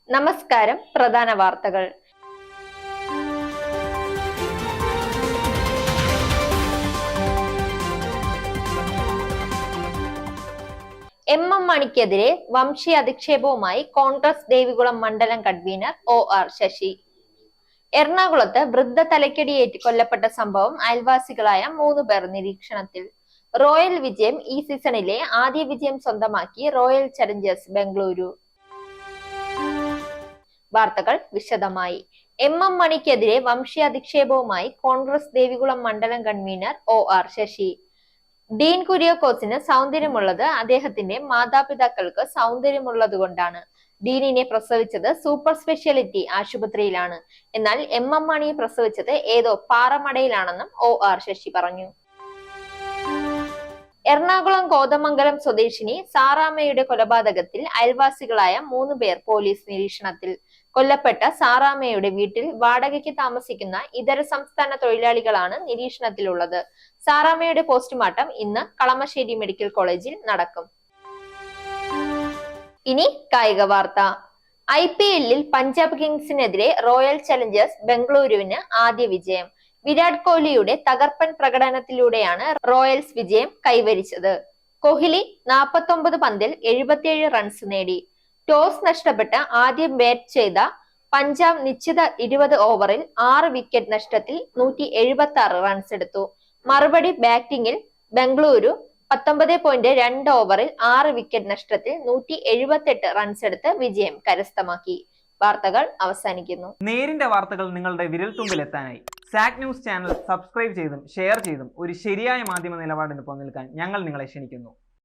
നമസ്കാരം. പ്രധാന വാർത്തകൾ. എം മണിക്കെതിരെ വംശീയ അധിക്ഷേപവുമായി കോൺഗ്രസ് ദേവികുളം മണ്ഡലം കൺവീനർ OR ശശി. എറണാകുളത്ത് വൃദ്ധ തലയ്ക്കടിയേറ്റ് കൊല്ലപ്പെട്ട സംഭവം അയൽവാസികളായ 3 പേർ നിരീക്ഷണത്തിൽ. റോയൽ വിജയം ഈ സീസണിലെ ആദ്യ വിജയം സ്വന്തമാക്കി റോയൽ ചലഞ്ചേഴ്സ് ബംഗളൂരു. വാർത്തകൾ വിശദമായി. എം മണിക്കെതിരെ വംശീയാധിക്ഷേപവുമായി കോൺഗ്രസ് ദേവികുളം മണ്ഡലം കൺവീനർ OR ശശി. ഡീൻ കുര്യാക്കോസിന് സൗന്ദര്യമുള്ളത് അദ്ദേഹത്തിന്റെ മാതാപിതാക്കൾക്ക് സൗന്ദര്യമുള്ളതുകൊണ്ടാണ്. ഡീനിനെ പ്രസവിച്ചത് സൂപ്പർ സ്പെഷ്യാലിറ്റി ആശുപത്രിയിലാണ്. എന്നാൽ എം മണിയെ പ്രസവിച്ചത് ഏതോ പാറമടയിലാണെന്നും OR ശശി പറഞ്ഞു. എറണാകുളം കോതമംഗലം സ്വദേശിനി സാറാമ്മയുടെ കൊലപാതകത്തിൽ അയൽവാസികളായ 3 പേർ പോലീസ് നിരീക്ഷണത്തിൽ. കൊല്ലപ്പെട്ട സാറാമ്മയുടെ വീട്ടിൽ വാടകയ്ക്ക് താമസിക്കുന്ന ഇതര സംസ്ഥാന തൊഴിലാളികളാണ് നിരീക്ഷണത്തിലുള്ളത്. സാറാമ്മയുടെ പോസ്റ്റ്മോർട്ടം ഇന്ന് കളമശ്ശേരി മെഡിക്കൽ കോളേജിൽ നടക്കും. ഇനി കായിക വാർത്ത. IPL-ൽ പഞ്ചാബ് കിങ്സിനെതിരെ റോയൽ ചലഞ്ചേഴ്സ് ബംഗളൂരുവിന് ആദ്യ വിജയം. വിരാട് കോഹ്ലിയുടെ തകർപ്പൻ പ്രകടനത്തിലൂടെയാണ് റോയൽസ് വിജയം കൈവരിച്ചത്. കോഹ്ലി 49 പന്തിൽ 77 റൺസ് നേടി. ടോസ് നഷ്ടപ്പെട്ട് ആദ്യം ബാറ്റ് ചെയ്ത പഞ്ചാബ് നിശ്ചിത 20 ഓവറിൽ 6 വിക്കറ്റ് നഷ്ടത്തിൽ 176 റൺസ് എടുത്തു. മറുപടി ബാറ്റിംഗിൽ ബംഗളൂരു 19.2 ഓവറിൽ 6 വിക്കറ്റ് നഷ്ടത്തിൽ 178 റൺസ് എടുത്ത് വിജയം കരസ്ഥമാക്കി. വാർത്തകൾ അവസാനിക്കുന്നു. നേരിന്റെ വാർത്തകൾ നിങ്ങളുടെ വിരൽത്തുമ്പിൽ എത്താനായി സാക് ന്യൂസ് ചാനൽ സബ്സ്ക്രൈബ് ചെയ്തും ഷെയർ ചെയ്തും ഒരു ശരിയായ മാധ്യമ നിലപാടിന് പോകാൻ ഞങ്ങൾ നിങ്ങളെ ക്ഷണിക്കുന്നു.